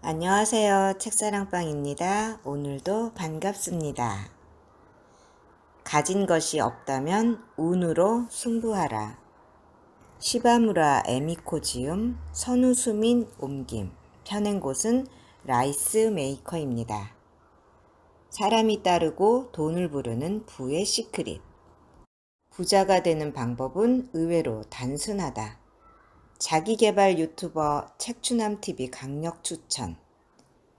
안녕하세요. 책사랑방입니다. 오늘도 반갑습니다. 가진 것이 없다면 운으로 승부하라. 시바무라 에미코 지음, 선우수민 옮김, 펴낸 곳은 라이스 메이커입니다. 사람이 따르고 돈을 부르는 부의 시크릿. 부자가 되는 방법은 의외로 단순하다. 자기계발 유튜버 책추남TV 강력 추천.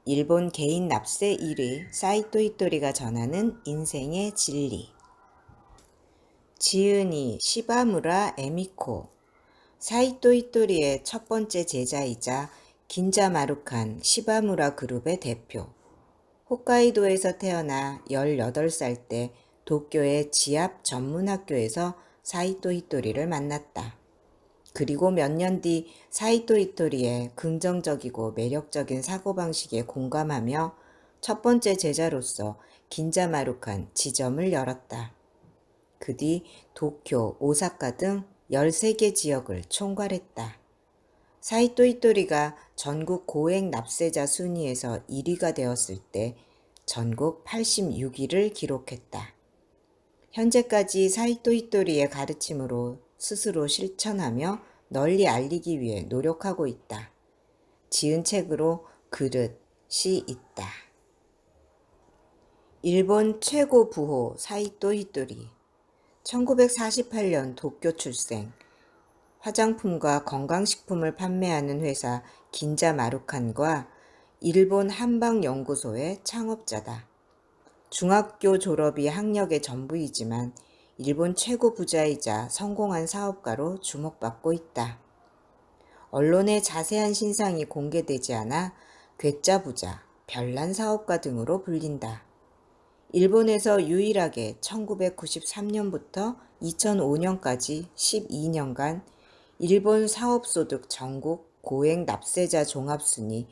일본 개인 납세 1위 사이토 히토리가 전하는 인생의 진리. 지은이 시바무라 에미코. 사이토 히토리의 첫 번째 제자이자 긴자 마루칸 시바무라 그룹의 대표. 홋카이도에서 태어나 18살 때 도쿄의 지압 전문학교에서 사이토 히토리를 만났다. 그리고 몇 년 뒤 사이토 히토리의 긍정적이고 매력적인 사고방식에 공감하며 첫 번째 제자로서 긴자 마루칸 지점을 열었다. 그 뒤 도쿄, 오사카 등 13개 지역을 총괄했다. 사이토 히토리가 전국 고액 납세자 순위에서 1위가 되었을 때 전국 86위를 기록했다. 현재까지 사이토 히토리의 가르침으로 스스로 실천하며 널리 알리기 위해 노력하고 있다. 지은 책으로 그릇이 있다. 일본 최고 부호 사이토 히토리. 1948년 도쿄 출생. 화장품과 건강식품을 판매하는 회사 긴자 마루칸과 일본 한방연구소의 창업자다. 중학교 졸업이 학력의 전부이지만 일본 최고 부자이자 성공한 사업가로 주목받고 있다. 언론의 자세한 신상이 공개되지 않아 괴짜 부자, 별난 사업가 등으로 불린다. 일본에서 유일하게 1993년부터 2005년까지 12년간 일본 사업소득 전국 고액 납세자 종합순위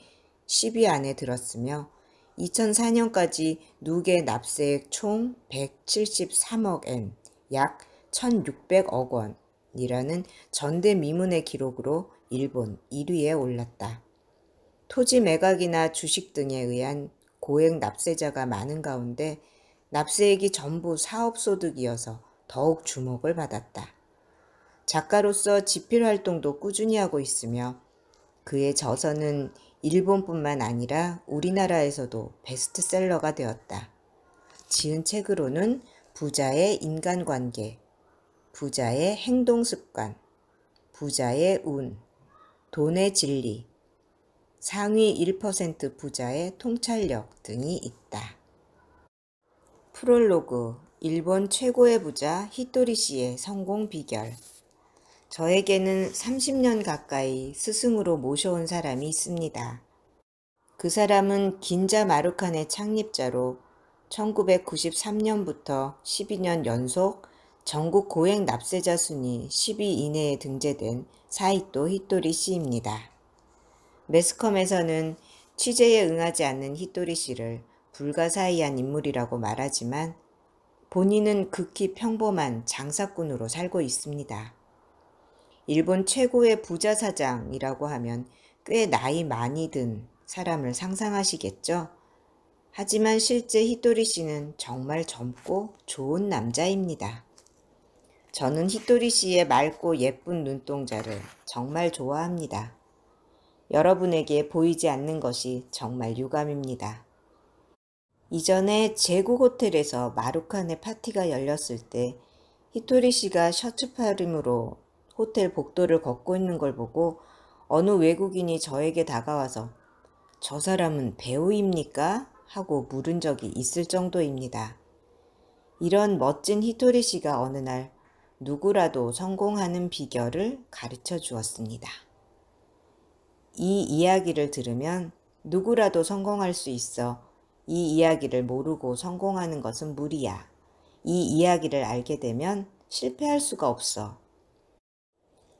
10위 안에 들었으며 2004년까지 누계 납세액 총 173억 엔, 약 1,600억 원이라는 전대미문의 기록으로 일본 1위에 올랐다. 토지 매각이나 주식 등에 의한 고액 납세자가 많은 가운데 납세액이 전부 사업소득이어서 더욱 주목을 받았다. 작가로서 집필 활동도 꾸준히 하고 있으며 그의 저서는 일본뿐만 아니라 우리나라에서도 베스트셀러가 되었다. 지은 책으로는 부자의 인간관계, 부자의 행동습관, 부자의 운, 돈의 진리, 상위 1% 부자의 통찰력 등이 있다. 프롤로그, 일본 최고의 부자 히토리 씨의 성공 비결. 저에게는 30년 가까이 스승으로 모셔온 사람이 있습니다. 그 사람은 긴자 마루칸의 창립자로 1993년부터 12년 연속 전국 고액 납세자 순위 10위 이내에 등재된 사이토 히토리 씨입니다. 매스컴에서는 취재에 응하지 않는 히토리 씨를 불가사의한 인물이라고 말하지만 본인은 극히 평범한 장사꾼으로 살고 있습니다. 일본 최고의 부자 사장이라고 하면 꽤 나이 많이 든 사람을 상상하시겠죠? 하지만 실제 히토리 씨는 정말 젊고 좋은 남자입니다. 저는 히토리 씨의 맑고 예쁜 눈동자를 정말 좋아합니다. 여러분에게 보이지 않는 것이 정말 유감입니다. 이전에 제국 호텔에서 마루칸의 파티가 열렸을 때 히토리 씨가 셔츠 차림으로 호텔 복도를 걷고 있는 걸 보고 어느 외국인이 저에게 다가와서 "저 사람은 배우입니까?" 하고 물은 적이 있을 정도입니다. 이런 멋진 히토리 씨가 어느 날 누구라도 성공하는 비결을 가르쳐 주었습니다. 이 이야기를 들으면 누구라도 성공할 수 있어. 이 이야기를 모르고 성공하는 것은 무리야. 이 이야기를 알게 되면 실패할 수가 없어.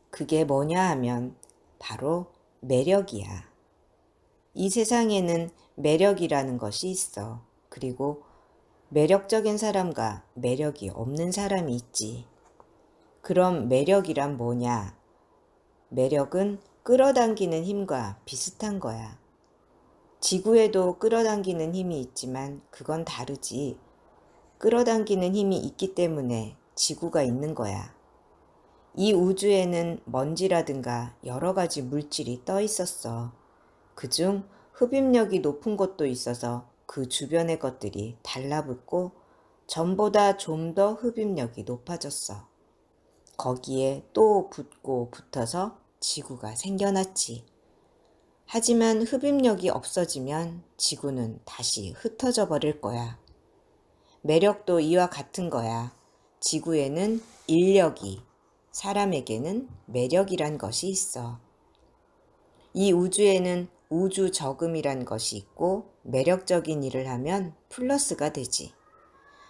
그게 뭐냐 하면 바로 매력이야. 이 세상에는 매력이라는 것이 있어. 그리고 매력적인 사람과 매력이 없는 사람이 있지. 그럼 매력이란 뭐냐? 매력은 끌어당기는 힘과 비슷한 거야. 지구에도 끌어당기는 힘이 있지만 그건 다르지. 끌어당기는 힘이 있기 때문에 지구가 있는 거야. 이 우주에는 먼지라든가 여러 가지 물질이 떠 있었어. 그중 흡입력이 높은 것도 있어서 그 주변의 것들이 달라붙고 전보다 좀 더 흡입력이 높아졌어. 거기에 또 붙고 붙어서 지구가 생겨났지. 하지만 흡입력이 없어지면 지구는 다시 흩어져 버릴 거야. 매력도 이와 같은 거야. 지구에는 인력이, 사람에게는 매력이란 것이 있어. 이 우주에는 우주 저금이란 것이 있고 매력적인 일을 하면 플러스가 되지.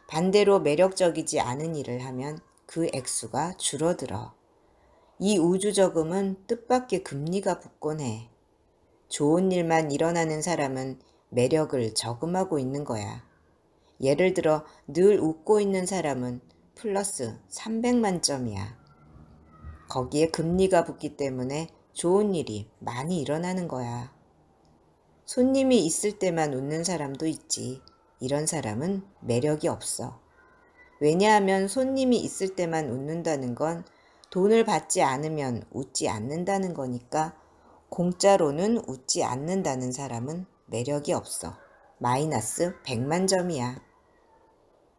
반대로 매력적이지 않은 일을 하면 그 액수가 줄어들어. 이 우주 저금은 뜻밖의 금리가 붙곤 해. 좋은 일만 일어나는 사람은 매력을 저금하고 있는 거야. 예를 들어 늘 웃고 있는 사람은 플러스 300만 점이야. 거기에 금리가 붙기 때문에 좋은 일이 많이 일어나는 거야. 손님이 있을 때만 웃는 사람도 있지. 이런 사람은 매력이 없어. 왜냐하면 손님이 있을 때만 웃는다는 건 돈을 받지 않으면 웃지 않는다는 거니까 공짜로는 웃지 않는다는 사람은 매력이 없어. 마이너스 100만 점이야.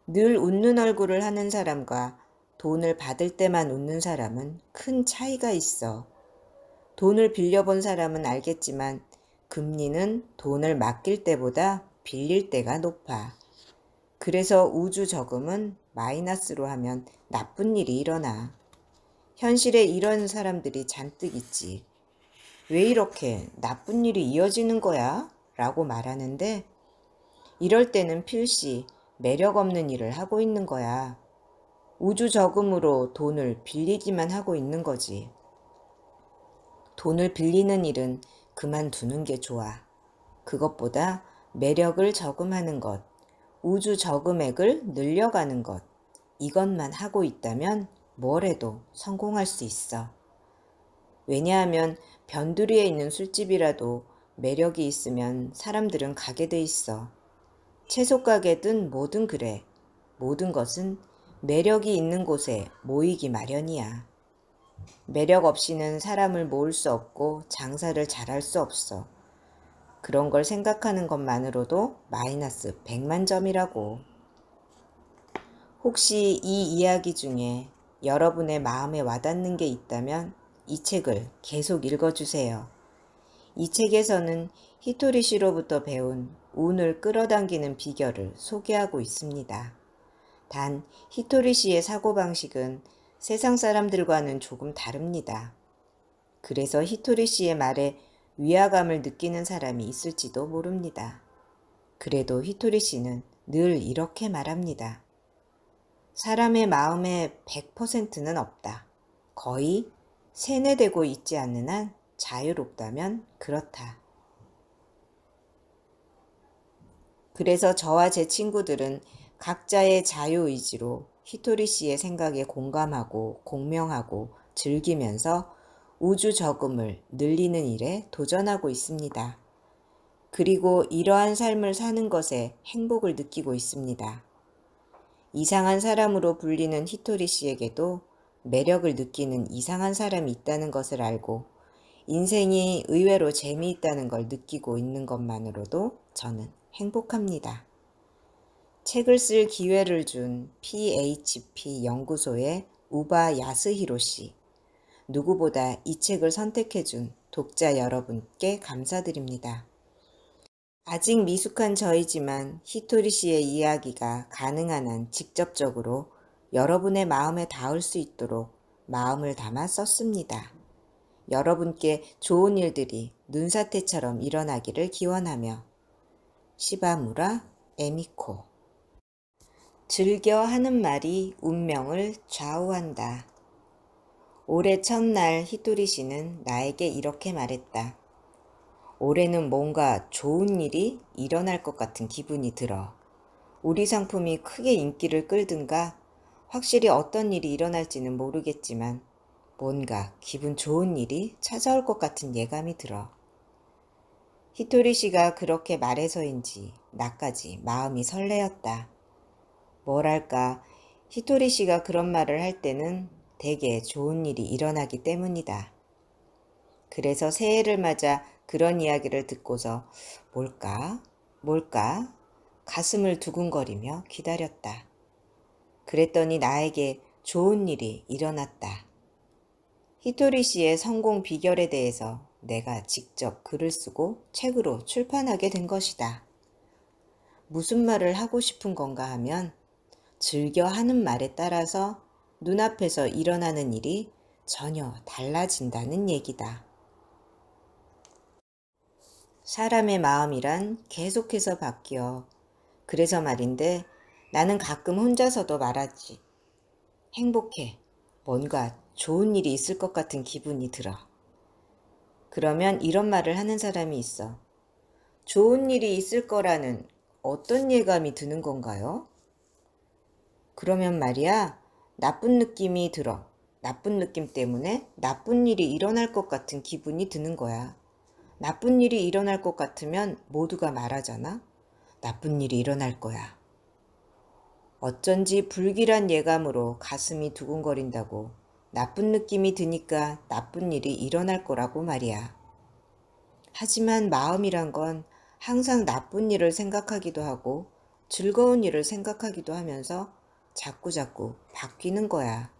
늘 웃는 얼굴을 하는 사람과 돈을 받을 때만 웃는 사람은 큰 차이가 있어. 돈을 빌려본 사람은 알겠지만 금리는 돈을 맡길 때보다 빌릴 때가 높아. 그래서 우주 저금은 마이너스로 하면 나쁜 일이 일어나. 현실에 이런 사람들이 잔뜩 있지. 왜 이렇게 나쁜 일이 이어지는 거야? 라고 말하는데 이럴 때는 필시 매력 없는 일을 하고 있는 거야. 우주 저금으로 돈을 빌리기만 하고 있는 거지. 돈을 빌리는 일은 그만두는 게 좋아. 그것보다 매력을 저금하는 것, 우주 저금액을 늘려가는 것, 이것만 하고 있다면 뭘 해도 성공할 수 있어. 왜냐하면 변두리에 있는 술집이라도 매력이 있으면 사람들은 가게 돼 있어. 채소 가게든 뭐든 그래. 모든 것은 매력이 있는 곳에 모이기 마련이야. 매력 없이는 사람을 모을 수 없고 장사를 잘할 수 없어. 그런 걸 생각하는 것만으로도 마이너스 100만 점이라고. 혹시 이 이야기 중에 여러분의 마음에 와닿는 게 있다면 이 책을 계속 읽어주세요. 이 책에서는 히토리 씨로부터 배운 운을 끌어당기는 비결을 소개하고 있습니다. 단 히토리 씨의 사고방식은 세상 사람들과는 조금 다릅니다. 그래서 히토리 씨의 말에 위화감을 느끼는 사람이 있을지도 모릅니다. 그래도 히토리 씨는 늘 이렇게 말합니다. 사람의 마음에 100%는 없다. 거의 세뇌되고 있지 않는 한 자유롭다면 그렇다. 그래서 저와 제 친구들은 각자의 자유의지로 히토리 씨의 생각에 공감하고 공명하고 즐기면서 우주 저금을 늘리는 일에 도전하고 있습니다. 그리고 이러한 삶을 사는 것에 행복을 느끼고 있습니다. 이상한 사람으로 불리는 히토리 씨에게도 매력을 느끼는 이상한 사람이 있다는 것을 알고 인생이 의외로 재미있다는 걸 느끼고 있는 것만으로도 저는 행복합니다. 책을 쓸 기회를 준 PHP 연구소의 우바 야스히로 씨, 누구보다 이 책을 선택해준 독자 여러분께 감사드립니다. 아직 미숙한 저이지만 히토리 씨의 이야기가 가능한 한 직접적으로 여러분의 마음에 닿을 수 있도록 마음을 담아 썼습니다. 여러분께 좋은 일들이 눈사태처럼 일어나기를 기원하며 시바무라 에미코. 즐겨 하는 말이 운명을 좌우한다. 올해 첫날 히토리 씨는 나에게 이렇게 말했다. 올해는 뭔가 좋은 일이 일어날 것 같은 기분이 들어. 우리 상품이 크게 인기를 끌든가 확실히 어떤 일이 일어날지는 모르겠지만 뭔가 기분 좋은 일이 찾아올 것 같은 예감이 들어. 히토리 씨가 그렇게 말해서인지 나까지 마음이 설레었다. 뭐랄까, 히토리 씨가 그런 말을 할 때는 대개 좋은 일이 일어나기 때문이다. 그래서 새해를 맞아 그런 이야기를 듣고서 뭘까 가슴을 두근거리며 기다렸다. 그랬더니 나에게 좋은 일이 일어났다. 히토리 씨의 성공 비결에 대해서 내가 직접 글을 쓰고 책으로 출판하게 된 것이다. 무슨 말을 하고 싶은 건가 하면 즐겨 하는 말에 따라서 눈앞에서 일어나는 일이 전혀 달라진다는 얘기다. 사람의 마음이란 계속해서 바뀌어. 그래서 말인데 나는 가끔 혼자서도 말하지. 행복해. 뭔가 좋은 일이 있을 것 같은 기분이 들어. 그러면 이런 말을 하는 사람이 있어. 좋은 일이 있을 거라는 어떤 예감이 드는 건가요? 그러면 말이야, 나쁜 느낌이 들어. 나쁜 느낌 때문에 나쁜 일이 일어날 것 같은 기분이 드는 거야. 나쁜 일이 일어날 것 같으면 모두가 말하잖아. 나쁜 일이 일어날 거야. 어쩐지 불길한 예감으로 가슴이 두근거린다고. 나쁜 느낌이 드니까 나쁜 일이 일어날 거라고 말이야. 하지만 마음이란 건 항상 나쁜 일을 생각하기도 하고 즐거운 일을 생각하기도 하면서 자꾸자꾸 바뀌는 거야.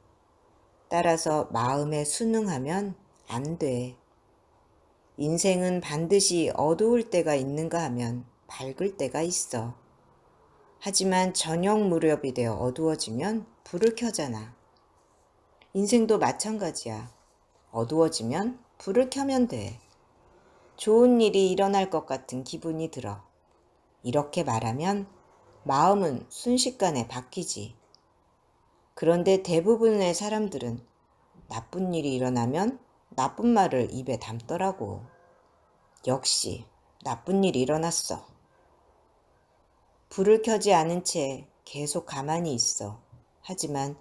따라서 마음에 순응하면 안 돼. 인생은 반드시 어두울 때가 있는가 하면 밝을 때가 있어. 하지만 저녁 무렵이 되어 어두워지면 불을 켜잖아. 인생도 마찬가지야. 어두워지면 불을 켜면 돼. 좋은 일이 일어날 것 같은 기분이 들어. 이렇게 말하면 마음은 순식간에 바뀌지. 그런데 대부분의 사람들은 나쁜 일이 일어나면 나쁜 말을 입에 담더라고. 역시 나쁜 일이 일어났어. 불을 켜지 않은 채 계속 가만히 있어. 하지만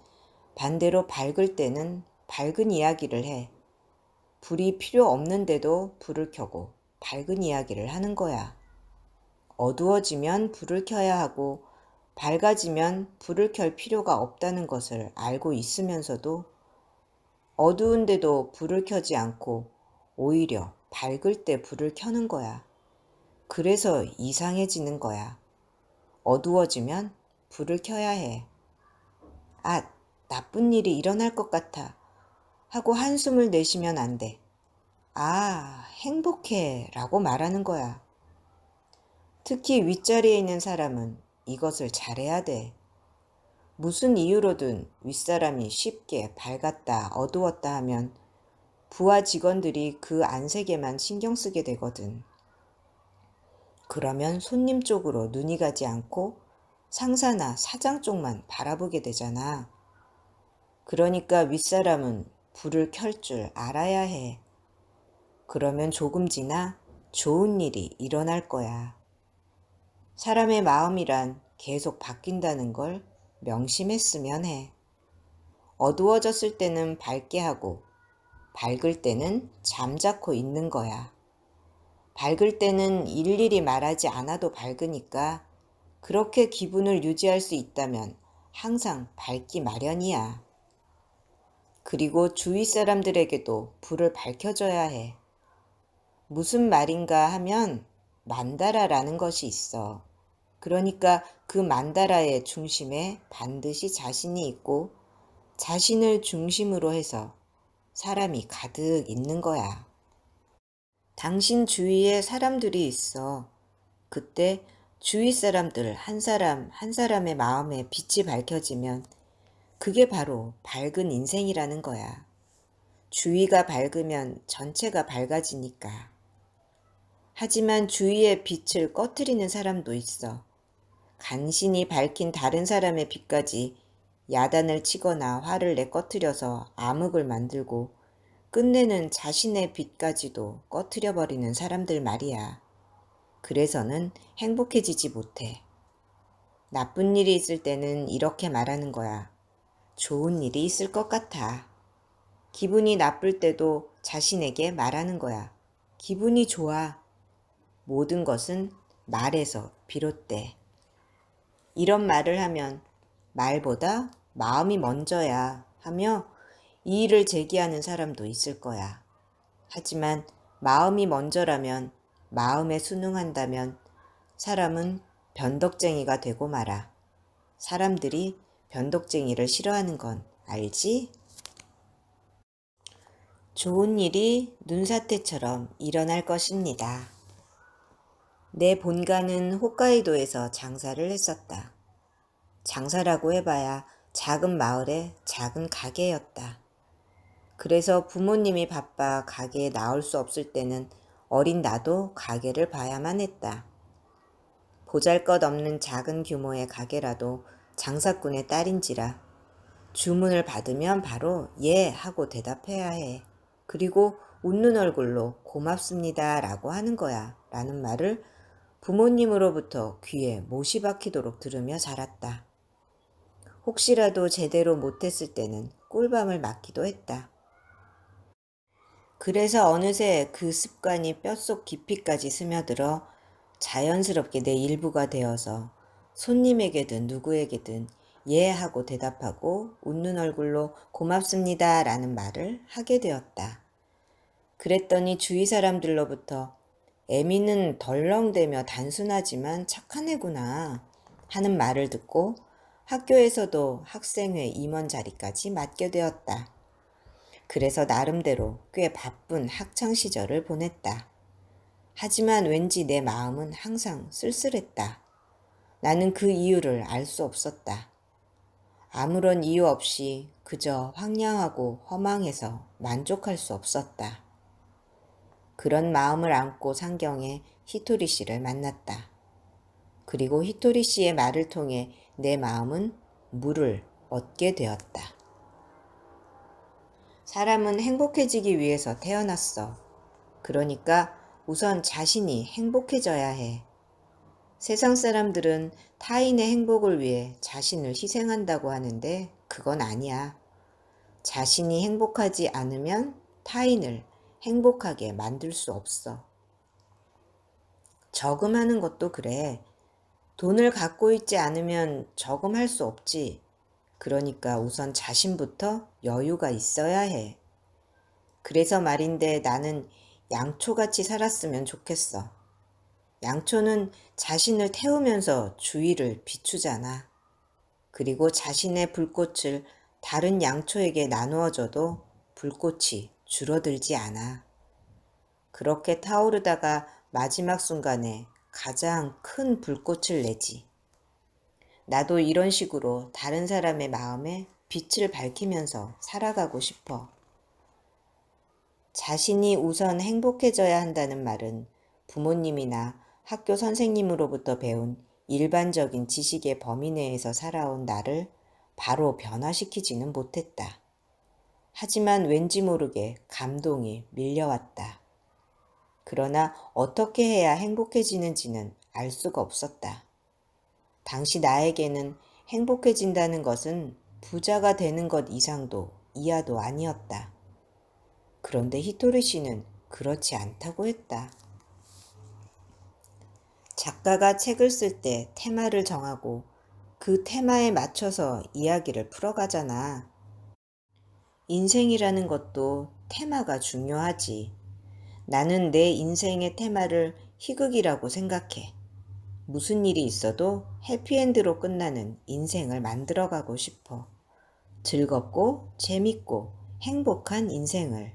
반대로 밝을 때는 밝은 이야기를 해. 불이 필요 없는데도 불을 켜고 밝은 이야기를 하는 거야. 어두워지면 불을 켜야 하고 밝아지면 불을 켤 필요가 없다는 것을 알고 있으면서도 어두운데도 불을 켜지 않고 오히려 밝을 때 불을 켜는 거야. 그래서 이상해지는 거야. 어두워지면 불을 켜야 해. 아, 나쁜 일이 일어날 것 같아 하고 한숨을 내쉬면 안 돼. 아, 행복해 라고 말하는 거야. 특히 윗자리에 있는 사람은 이것을 잘해야 돼. 무슨 이유로든 윗사람이 쉽게 밝았다 어두웠다 하면 부하 직원들이 그 안색에만 신경 쓰게 되거든. 그러면 손님 쪽으로 눈이 가지 않고 상사나 사장 쪽만 바라보게 되잖아. 그러니까 윗사람은 불을 켤 줄 알아야 해. 그러면 조금 지나 좋은 일이 일어날 거야. 사람의 마음이란 계속 바뀐다는 걸 명심했으면 해. 어두워졌을 때는 밝게 하고 밝을 때는 잠자코 있는 거야. 밝을 때는 일일이 말하지 않아도 밝으니까 그렇게 기분을 유지할 수 있다면 항상 밝기 마련이야. 그리고 주위 사람들에게도 불을 밝혀줘야 해. 무슨 말인가 하면 만다라라는 것이 있어. 그러니까 그 만다라의 중심에 반드시 자신이 있고 자신을 중심으로 해서 사람이 가득 있는 거야. 당신 주위에 사람들이 있어. 그때 주위 사람들 한 사람 한 사람의 마음에 빛이 밝혀지면 그게 바로 밝은 인생이라는 거야. 주위가 밝으면 전체가 밝아지니까. 하지만 주위의 빛을 꺼트리는 사람도 있어. 간신히 밝힌 다른 사람의 빛까지 야단을 치거나 화를 내 꺼트려서 암흑을 만들고 끝내는 자신의 빛까지도 꺼트려 버리는 사람들 말이야. 그래서는 행복해지지 못해. 나쁜 일이 있을 때는 이렇게 말하는 거야. 좋은 일이 있을 것 같아. 기분이 나쁠 때도 자신에게 말하는 거야. 기분이 좋아. 모든 것은 말에서 비롯돼. 이런 말을 하면 말보다 마음이 먼저야 하며 이의를 제기하는 사람도 있을 거야. 하지만 마음이 먼저라면, 마음에 순응한다면 사람은 변덕쟁이가 되고 말아. 사람들이 변덕쟁이를 싫어하는 건 알지? 좋은 일이 눈사태처럼 일어날 것입니다. 내 본가는 홋카이도에서 장사를 했었다. 장사라고 해봐야 작은 마을의 작은 가게였다. 그래서 부모님이 바빠 가게에 나올 수 없을 때는 어린 나도 가게를 봐야만 했다. 보잘것없는 작은 규모의 가게라도 장사꾼의 딸인지라 주문을 받으면 바로 예 하고 대답해야 해. 그리고 웃는 얼굴로 고맙습니다 라고 하는 거야 라는 말을 부모님으로부터 귀에 못이 박히도록 들으며 자랐다. 혹시라도 제대로 못했을 때는 꿀밤을 맞기도 했다. 그래서 어느새 그 습관이 뼛속 깊이까지 스며들어 자연스럽게 내 일부가 되어서 손님에게든 누구에게든 예 하고 대답하고 웃는 얼굴로 고맙습니다 라는 말을 하게 되었다. 그랬더니 주위 사람들로부터 애미는 덜렁대며 단순하지만 착한 애구나 하는 말을 듣고 학교에서도 학생회 임원 자리까지 맡게 되었다. 그래서 나름대로 꽤 바쁜 학창 시절을 보냈다. 하지만 왠지 내 마음은 항상 쓸쓸했다. 나는 그 이유를 알 수 없었다. 아무런 이유 없이 그저 황량하고 허망해서 만족할 수 없었다. 그런 마음을 안고 상경에 히토리 씨를 만났다. 그리고 히토리 씨의 말을 통해 내 마음은 물을 얻게 되었다. 사람은 행복해지기 위해서 태어났어. 그러니까 우선 자신이 행복해져야 해. 세상 사람들은 타인의 행복을 위해 자신을 희생한다고 하는데 그건 아니야. 자신이 행복하지 않으면 타인을 행복하게 만들 수 없어. 저금하는 것도 그래. 돈을 갖고 있지 않으면 저금할 수 없지. 그러니까 우선 자신부터 여유가 있어야 해. 그래서 말인데 나는 양초같이 살았으면 좋겠어. 양초는 자신을 태우면서 주위를 비추잖아. 그리고 자신의 불꽃을 다른 양초에게 나누어줘도 불꽃이 줄어들지 않아. 그렇게 타오르다가 마지막 순간에 가장 큰 불꽃을 내지. 나도 이런 식으로 다른 사람의 마음에 빛을 밝히면서 살아가고 싶어. 자신이 우선 행복해져야 한다는 말은 부모님이나 학교 선생님으로부터 배운 일반적인 지식의 범위 내에서 살아온 나를 바로 변화시키지는 못했다. 하지만 왠지 모르게 감동이 밀려왔다. 그러나 어떻게 해야 행복해지는지는 알 수가 없었다. 당시 나에게는 행복해진다는 것은 부자가 되는 것 이상도 이하도 아니었다. 그런데 히토리 씨는 그렇지 않다고 했다. 작가가 책을 쓸 때 테마를 정하고 그 테마에 맞춰서 이야기를 풀어가잖아. 인생이라는 것도 테마가 중요하지. 나는 내 인생의 테마를 희극이라고 생각해. 무슨 일이 있어도 해피엔드로 끝나는 인생을 만들어가고 싶어. 즐겁고 재밌고 행복한 인생을.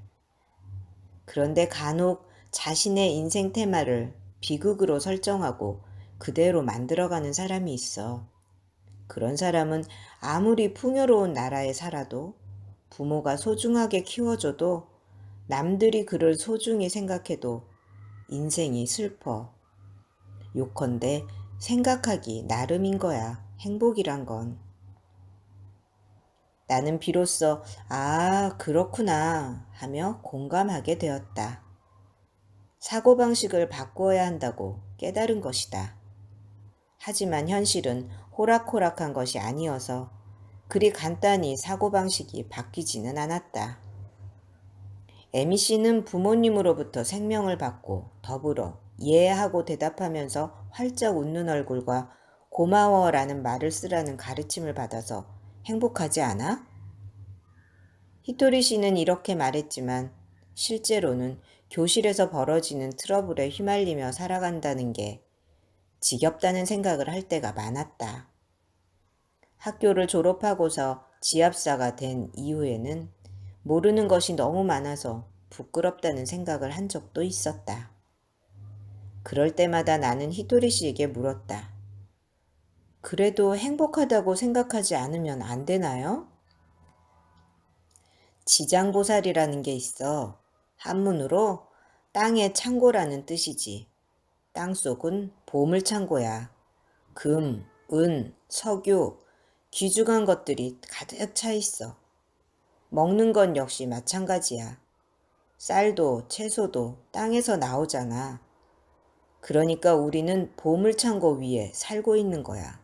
그런데 간혹 자신의 인생 테마를 비극으로 설정하고 그대로 만들어가는 사람이 있어. 그런 사람은 아무리 풍요로운 나라에 살아도 부모가 소중하게 키워줘도 남들이 그를 소중히 생각해도 인생이 슬퍼. 요컨대 생각하기 나름인 거야, 행복이란 건. 나는 비로소 아, 그렇구나 하며 공감하게 되었다. 사고방식을 바꾸어야 한다고 깨달은 것이다. 하지만 현실은 호락호락한 것이 아니어서 그리 간단히 사고방식이 바뀌지는 않았다. 에미 씨는 부모님으로부터 생명을 받고 더불어 예 하고 대답하면서 활짝 웃는 얼굴과 고마워라는 말을 쓰라는 가르침을 받아서 행복하지 않아? 히토리 씨는 이렇게 말했지만 실제로는 교실에서 벌어지는 트러블에 휘말리며 살아간다는 게 지겹다는 생각을 할 때가 많았다. 학교를 졸업하고서 지압사가 된 이후에는 모르는 것이 너무 많아서 부끄럽다는 생각을 한 적도 있었다. 그럴 때마다 나는 히토리 씨에게 물었다. 그래도 행복하다고 생각하지 않으면 안 되나요? 지장보살이라는 게 있어. 한문으로 땅의 창고라는 뜻이지. 땅속은 보물창고야. 금, 은, 석유, 귀중한 것들이 가득 차 있어. 먹는 건 역시 마찬가지야. 쌀도 채소도 땅에서 나오잖아. 그러니까 우리는 보물창고 위에 살고 있는 거야.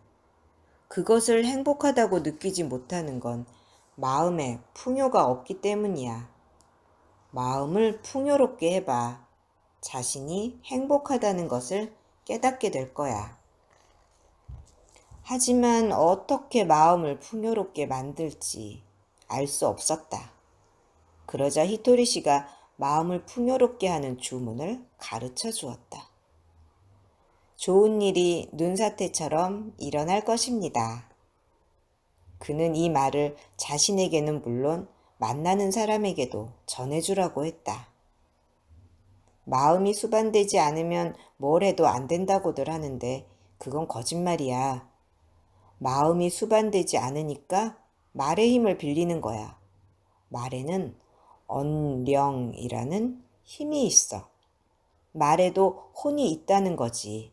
그것을 행복하다고 느끼지 못하는 건 마음에 풍요가 없기 때문이야. 마음을 풍요롭게 해봐. 자신이 행복하다는 것을 깨닫게 될 거야. 하지만 어떻게 마음을 풍요롭게 만들지 알 수 없었다. 그러자 히토리 씨가 마음을 풍요롭게 하는 주문을 가르쳐 주었다. 좋은 일이 눈사태처럼 일어날 것입니다. 그는 이 말을 자신에게는 물론 만나는 사람에게도 전해주라고 했다. 마음이 수반되지 않으면 뭘 해도 안 된다고들 하는데 그건 거짓말이야. 마음이 수반되지 않으니까 말의 힘을 빌리는 거야. 말에는 언령이라는 힘이 있어. 말에도 혼이 있다는 거지.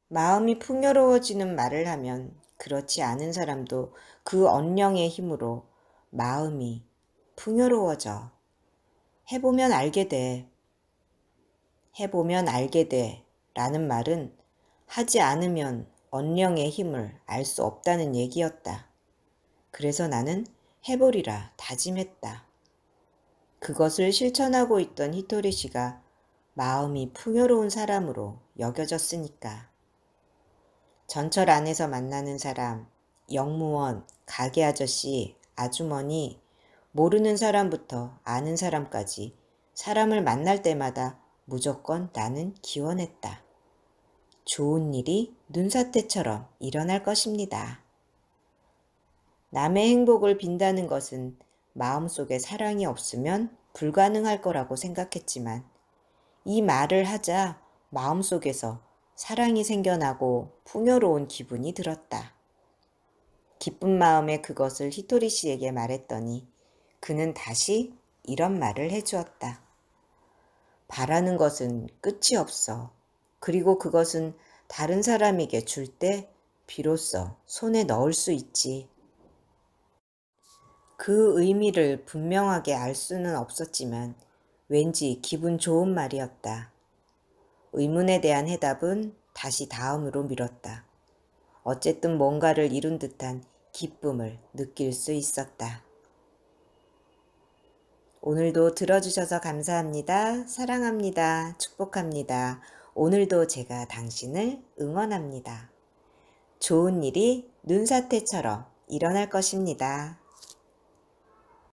마음이 풍요로워지는 말을 하면 그렇지 않은 사람도 그 언령의 힘으로 마음이 풍요로워져. 해보면 알게 돼. 해보면 알게 돼 라는 말은 하지 않으면 언령의 힘을 알 수 없다는 얘기였다. 그래서 나는 해보리라 다짐했다. 그것을 실천하고 있던 히토리 씨가 마음이 풍요로운 사람으로 여겨졌으니까. 전철 안에서 만나는 사람, 영무원, 가게 아저씨, 아주머니, 모르는 사람부터 아는 사람까지 사람을 만날 때마다 무조건 나는 기원했다. 좋은 일이 눈사태처럼 일어날 것입니다. 남의 행복을 빈다는 것은 마음속에 사랑이 없으면 불가능할 거라고 생각했지만 이 말을 하자 마음속에서 사랑이 생겨나고 풍요로운 기분이 들었다. 기쁜 마음에 그것을 히토리 씨에게 말했더니 그는 다시 이런 말을 해주었다. 바라는 것은 끝이 없어. 그리고 그것은 다른 사람에게 줄 때 비로소 손에 넣을 수 있지. 그 의미를 분명하게 알 수는 없었지만 왠지 기분 좋은 말이었다. 의문에 대한 해답은 다시 다음으로 미뤘다. 어쨌든 뭔가를 이룬 듯한 기쁨을 느낄 수 있었다. 오늘도 들어주셔서 감사합니다. 사랑합니다. 축복합니다. 오늘도 제가 당신을 응원합니다. 좋은 일이 눈사태처럼 일어날 것입니다.